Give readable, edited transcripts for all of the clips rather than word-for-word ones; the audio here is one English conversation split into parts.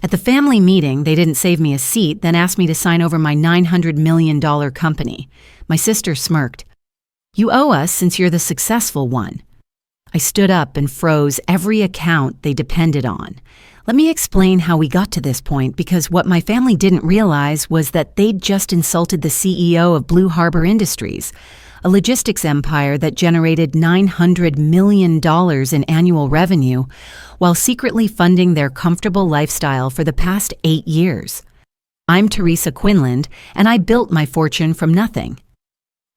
At the family meeting, they didn't save me a seat, then asked me to sign over my $900 million company. My sister smirked. "You owe us since you're the successful one." I stood up and froze every account they depended on. Let me explain how we got to this point, because what my family didn't realize was that they'd just insulted the CEO of Blue Harbor Industries, a logistics empire that generated $900 million in annual revenue while secretly funding their comfortable lifestyle for the past 8 years. I'm Teresa Quinlan, and I built my fortune from nothing.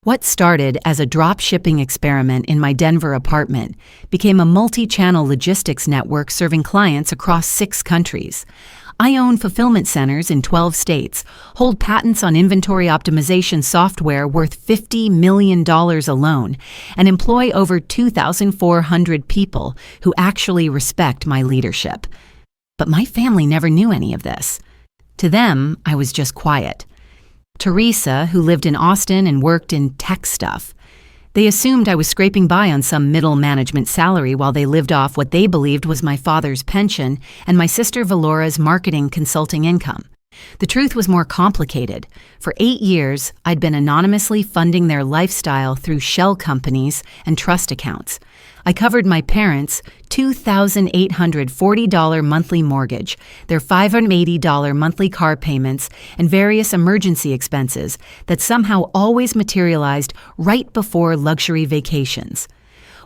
What started as a drop-shipping experiment in my Denver apartment became a multi-channel logistics network serving clients across 6 countries. I own fulfillment centers in 12 states, hold patents on inventory optimization software worth $50 million alone, and employ over 2,400 people who actually respect my leadership. But my family never knew any of this. To them, I was just quiet. Teresa, who lived in Austin and worked in tech stuff. They assumed I was scraping by on some middle management salary while they lived off what they believed was my father's pension and my sister Valora's marketing consulting income. The truth was more complicated. For 8 years, I'd been anonymously funding their lifestyle through shell companies and trust accounts. I covered my parents' $2,840 monthly mortgage, their $580 monthly car payments, and various emergency expenses that somehow always materialized right before luxury vacations.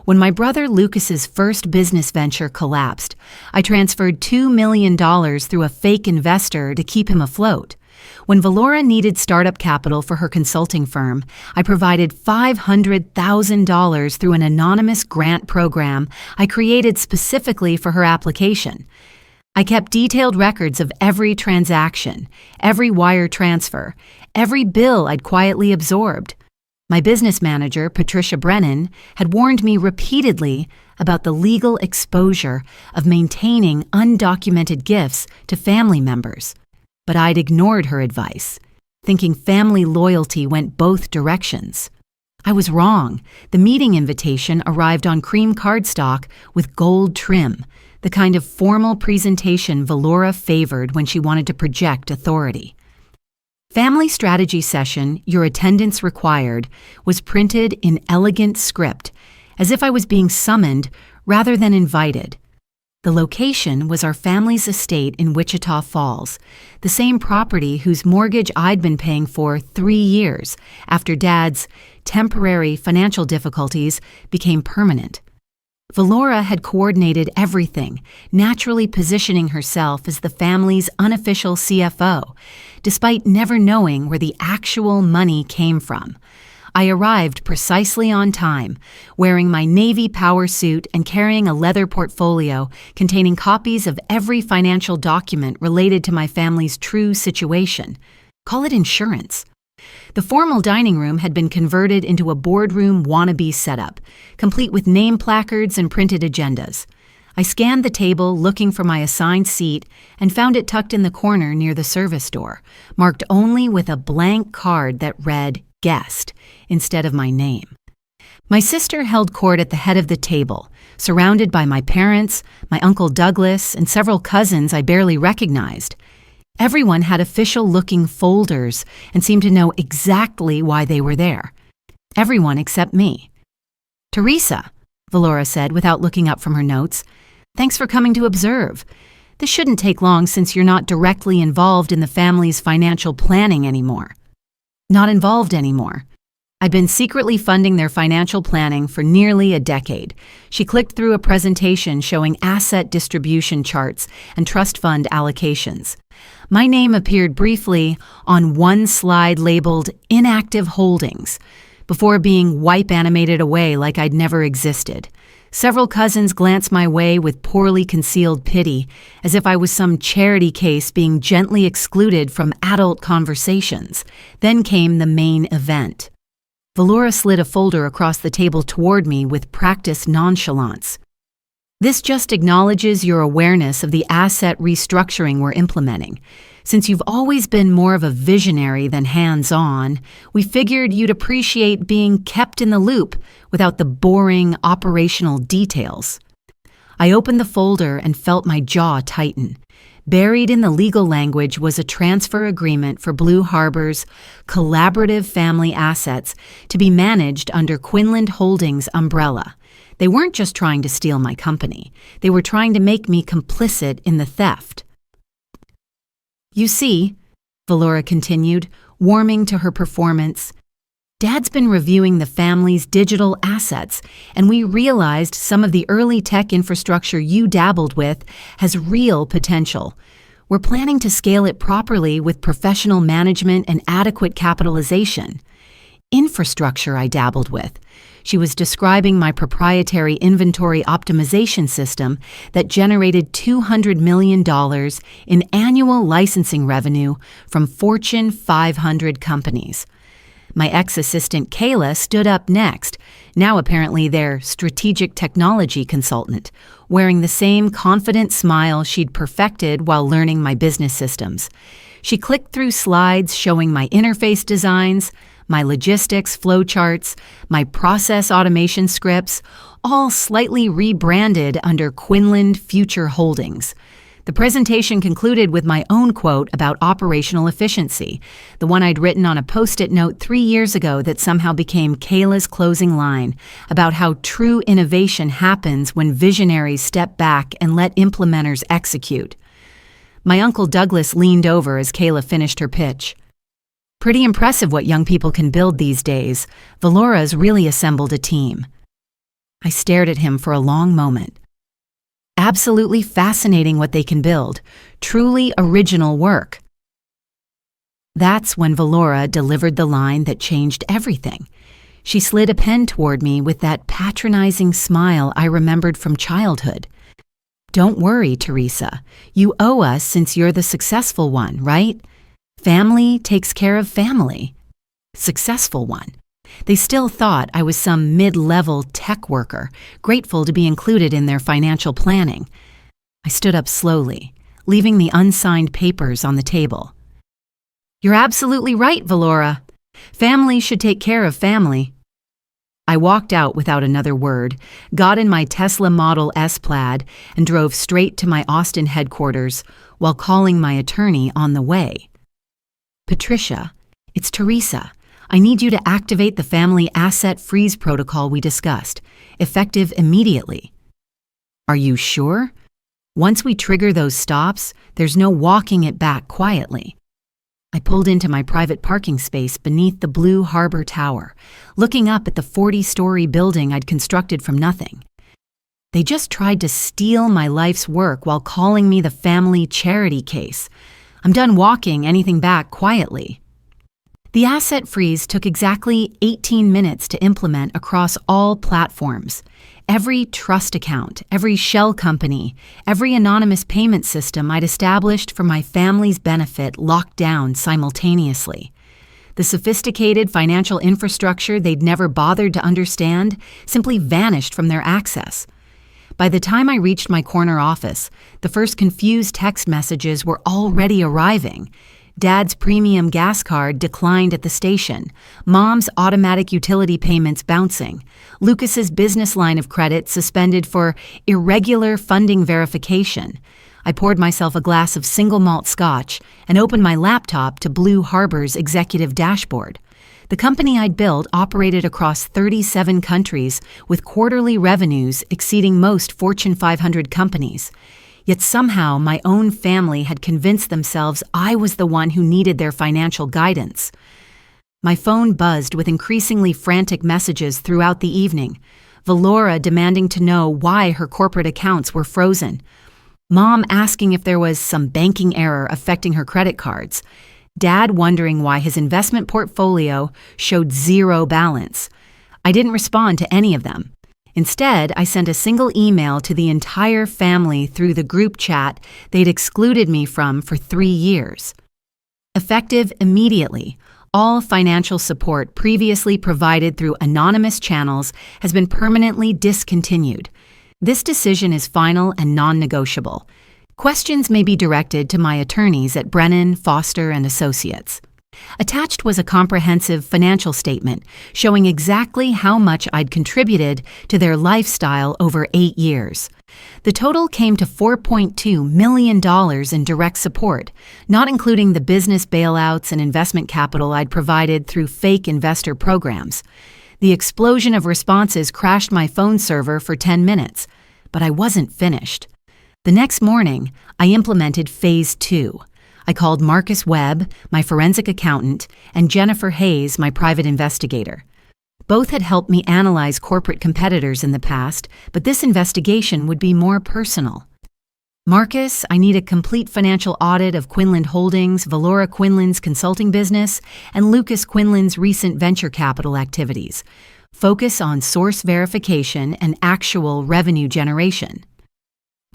When my brother Lucas's first business venture collapsed, I transferred $2 million through a fake investor to keep him afloat. When Valora needed startup capital for her consulting firm, I provided $500,000 through an anonymous grant program I created specifically for her application. I kept detailed records of every transaction, every wire transfer, every bill I'd quietly absorbed. My business manager, Patricia Brennan, had warned me repeatedly about the legal exposure of maintaining undocumented gifts to family members. But I'd ignored her advice, thinking family loyalty went both directions. I was wrong. The meeting invitation arrived on cream cardstock with gold trim, the kind of formal presentation Valora favored when she wanted to project authority. Family strategy session, your attendance required, was printed in elegant script, as if I was being summoned rather than invited. The location was our family's estate in Wichita Falls, the same property whose mortgage I'd been paying for 3 years after Dad's temporary financial difficulties became permanent. Valora had coordinated everything, naturally positioning herself as the family's unofficial CFO, despite never knowing where the actual money came from. I arrived precisely on time, wearing my Navy power suit and carrying a leather portfolio containing copies of every financial document related to my family's true situation. Call it insurance. The formal dining room had been converted into a boardroom wannabe setup, complete with name placards and printed agendas. I scanned the table looking for my assigned seat and found it tucked in the corner near the service door, marked only with a blank card that read "Guest" instead of my name. My sister held court at the head of the table, surrounded by my parents, my Uncle Douglas, and several cousins I barely recognized. Everyone had official-looking folders and seemed to know exactly why they were there. Everyone except me. "Teresa," Valora said without looking up from her notes, "thanks for coming to observe. This shouldn't take long since you're not directly involved in the family's financial planning anymore." Not involved anymore. I'd been secretly funding their financial planning for nearly a decade. She clicked through a presentation showing asset distribution charts and trust fund allocations. My name appeared briefly on one slide labeled "Inactive Holdings," before being wipe animated away like I'd never existed. Several cousins glanced my way with poorly concealed pity, as if I was some charity case being gently excluded from adult conversations. Then came the main event. Valora slid a folder across the table toward me with practiced nonchalance. "This just acknowledges your awareness of the asset restructuring we're implementing. Since you've always been more of a visionary than hands-on, we figured you'd appreciate being kept in the loop without the boring operational details." I opened the folder and felt my jaw tighten. Buried in the legal language was a transfer agreement for Blue Harbor's collaborative family assets to be managed under Quinlan Holdings' umbrella. They weren't just trying to steal my company. They were trying to make me complicit in the theft. You see, Valora continued, warming to her performance, Dad's been reviewing the family's digital assets, and we realized some of the early tech infrastructure you dabbled with has real potential. We're planning to scale it properly with professional management and adequate capitalization. Infrastructure I dabbled with. She was describing my proprietary inventory optimization system that generated $200 million in annual licensing revenue from Fortune 500 companies. My ex-assistant Kayla stood up next, now apparently their strategic technology consultant, wearing the same confident smile she'd perfected while learning my business systems. She clicked through slides showing my interface designs, my logistics flowcharts, my process automation scripts, all slightly rebranded under Quinlan Future Holdings. The presentation concluded with my own quote about operational efficiency, the one I'd written on a Post-it note 3 years ago that somehow became Kayla's closing line, about how true innovation happens when visionaries step back and let implementers execute. My Uncle Douglas leaned over as Kayla finished her pitch. Pretty impressive what young people can build these days. Valora's really assembled a team. I stared at him for a long moment. Absolutely fascinating what they can build. Truly original work. That's when Valora delivered the line that changed everything. She slid a pen toward me with that patronizing smile I remembered from childhood. Don't worry, Teresa. You owe us since you're the successful one, right? Family takes care of family. Successful one. They still thought I was some mid-level tech worker, grateful to be included in their financial planning. I stood up slowly, leaving the unsigned papers on the table. You're absolutely right, Valora. Family should take care of family. I walked out without another word, got in my Tesla Model S Plaid, and drove straight to my Austin headquarters while calling my attorney on the way. Patricia, it's Teresa. I need you to activate the family asset freeze protocol we discussed, effective immediately. Are you sure? Once we trigger those stops, there's no walking it back quietly. I pulled into my private parking space beneath the Blue Harbor Tower, looking up at the 40-story building I'd constructed from nothing. They just tried to steal my life's work while calling me the family charity case. I'm done walking anything back quietly. The asset freeze took exactly 18 minutes to implement across all platforms. Every trust account, every shell company, every anonymous payment system I'd established for my family's benefit locked down simultaneously. The sophisticated financial infrastructure they'd never bothered to understand simply vanished from their access. By the time I reached my corner office, the first confused text messages were already arriving. Dad's premium gas card declined at the station. Mom's automatic utility payments bouncing. Lucas's business line of credit suspended for irregular funding verification. I poured myself a glass of single malt scotch and opened my laptop to Blue Harbor's executive dashboard. The company I'd built operated across 37 countries with quarterly revenues exceeding most Fortune 500 companies. Yet somehow my own family had convinced themselves I was the one who needed their financial guidance. My phone buzzed with increasingly frantic messages throughout the evening. Valora demanding to know why her corporate accounts were frozen. Mom asking if there was some banking error affecting her credit cards. Dad wondering why his investment portfolio showed zero balance. I didn't respond to any of them. Instead, I sent a single email to the entire family through the group chat they'd excluded me from for 3 years. Effective immediately, all financial support previously provided through anonymous channels has been permanently discontinued. This decision is final and non-negotiable. Questions may be directed to my attorneys at Brennan, Foster, and Associates. Attached was a comprehensive financial statement showing exactly how much I'd contributed to their lifestyle over 8 years. The total came to $4.2 million in direct support, not including the business bailouts and investment capital I'd provided through fake investor programs. The explosion of responses crashed my phone server for 10 minutes, but I wasn't finished. The next morning, I implemented Phase 2. I called Marcus Webb, my forensic accountant, and Jennifer Hayes, my private investigator. Both had helped me analyze corporate competitors in the past, but this investigation would be more personal. Marcus, I need a complete financial audit of Quinlan Holdings, Valora Quinlan's consulting business, and Lucas Quinlan's recent venture capital activities. Focus on source verification and actual revenue generation.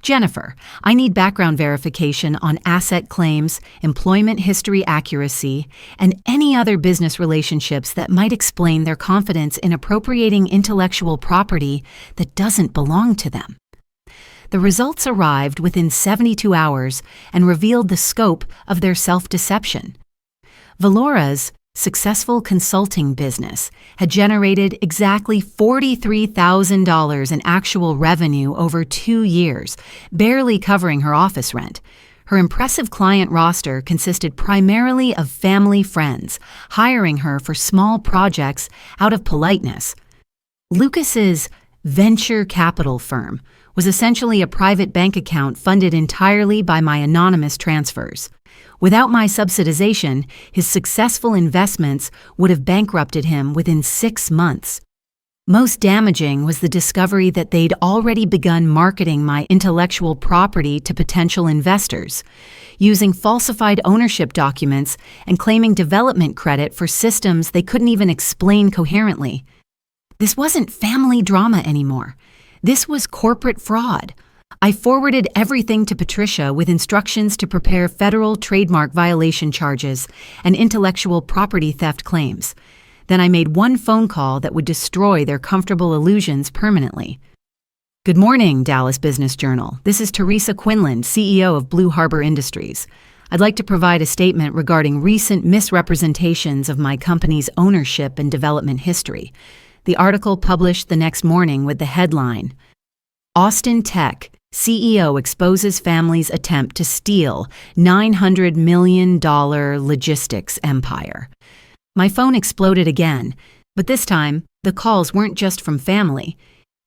Jennifer, I need background verification on asset claims, employment history accuracy, and any other business relationships that might explain their confidence in appropriating intellectual property that doesn't belong to them. The results arrived within 72 hours and revealed the scope of their self-deception. Valora's successful consulting business had generated exactly $43,000 in actual revenue over 2 years, barely covering her office rent. Her impressive client roster consisted primarily of family friends, hiring her for small projects out of politeness. Lucas's venture capital firm was essentially a private bank account funded entirely by my anonymous transfers. Without my subsidization, his successful investments would have bankrupted him within 6 months. Most damaging was the discovery that they'd already begun marketing my intellectual property to potential investors, using falsified ownership documents and claiming development credit for systems they couldn't even explain coherently. This wasn't family drama anymore. This was corporate fraud. I forwarded everything to Patricia with instructions to prepare federal trademark violation charges and intellectual property theft claims. Then I made one phone call that would destroy their comfortable illusions permanently. Good morning, Dallas Business Journal. This is Teresa Quinlan, CEO of Blue Harbor Industries. I'd like to provide a statement regarding recent misrepresentations of my company's ownership and development history. The article published the next morning with the headline, Austin Tech CEO exposes family's attempt to steal $900 million logistics empire. My phone exploded again, but this time, the calls weren't just from family.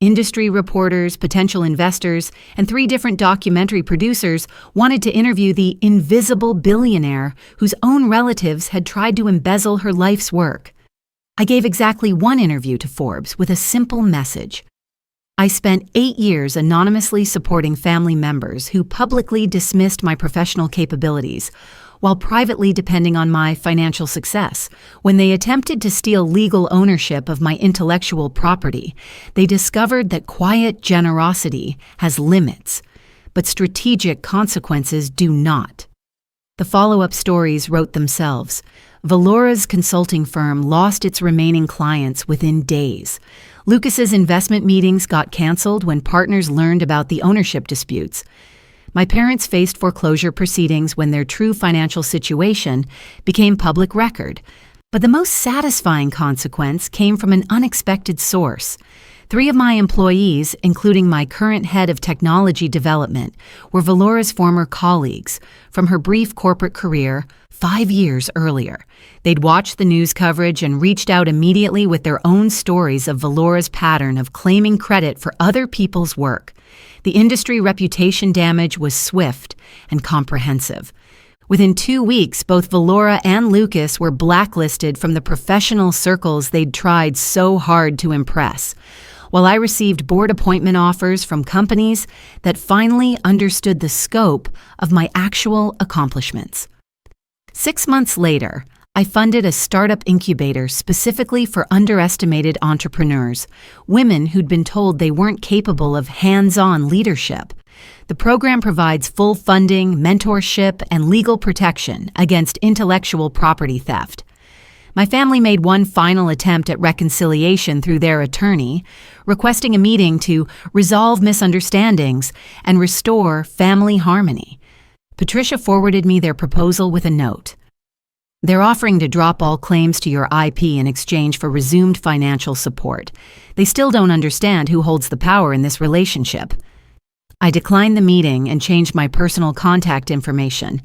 Industry reporters, potential investors, and 3 different documentary producers wanted to interview the invisible billionaire whose own relatives had tried to embezzle her life's work. I gave exactly one interview to Forbes with a simple message. I spent 8 years anonymously supporting family members who publicly dismissed my professional capabilities, while privately depending on my financial success. When they attempted to steal legal ownership of my intellectual property, they discovered that quiet generosity has limits, but strategic consequences do not. The follow-up stories wrote themselves. Valora's consulting firm lost its remaining clients within days. Lucas's investment meetings got canceled when partners learned about the ownership disputes. My parents faced foreclosure proceedings when their true financial situation became public record. But the most satisfying consequence came from an unexpected source. 3 of my employees, including my current head of technology development, were Valora's former colleagues from her brief corporate career 5 years earlier. They'd watched the news coverage and reached out immediately with their own stories of Valora's pattern of claiming credit for other people's work. The industry reputation damage was swift and comprehensive. Within 2 weeks, both Valora and Lucas were blacklisted from the professional circles they'd tried so hard to impress, while I received board appointment offers from companies that finally understood the scope of my actual accomplishments. 6 months later, I funded a startup incubator specifically for underestimated entrepreneurs, women who'd been told they weren't capable of hands-on leadership. The program provides full funding, mentorship, and legal protection against intellectual property theft. My family made one final attempt at reconciliation through their attorney, requesting a meeting to resolve misunderstandings and restore family harmony. Patricia forwarded me their proposal with a note. They're offering to drop all claims to your IP in exchange for resumed financial support. They still don't understand who holds the power in this relationship. I declined the meeting and changed my personal contact information.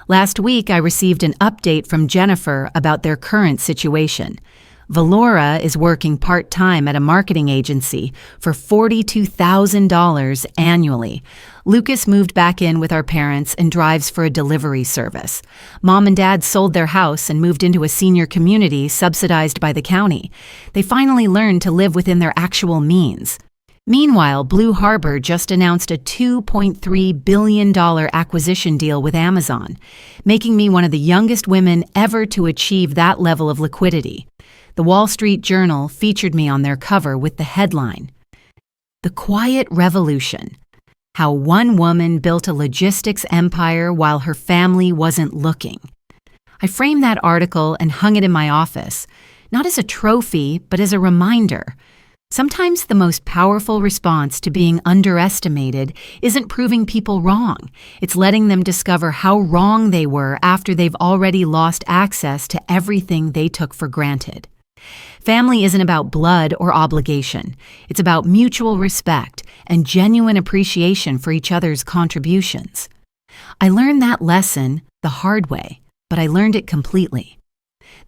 Last week, I received an update from Jennifer about their current situation. Valora is working part-time at a marketing agency for $42,000 annually. Lucas moved back in with our parents and drives for a delivery service. Mom and Dad sold their house and moved into a senior community subsidized by the county. They finally learned to live within their actual means. Meanwhile, Blue Harbor just announced a $2.3 billion acquisition deal with Amazon, making me one of the youngest women ever to achieve that level of liquidity. The Wall Street Journal featured me on their cover with the headline, "The Quiet Revolution: How One Woman Built a Logistics Empire While Her Family Wasn't Looking." I framed that article and hung it in my office, not as a trophy, but as a reminder. Sometimes the most powerful response to being underestimated isn't proving people wrong. It's letting them discover how wrong they were after they've already lost access to everything they took for granted. Family isn't about blood or obligation. It's about mutual respect and genuine appreciation for each other's contributions. I learned that lesson the hard way, but I learned it completely.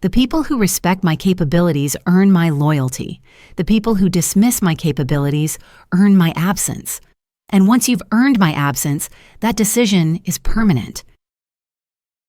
The people who respect my capabilities earn my loyalty. The people who dismiss my capabilities earn my absence. And once you've earned my absence, that decision is permanent.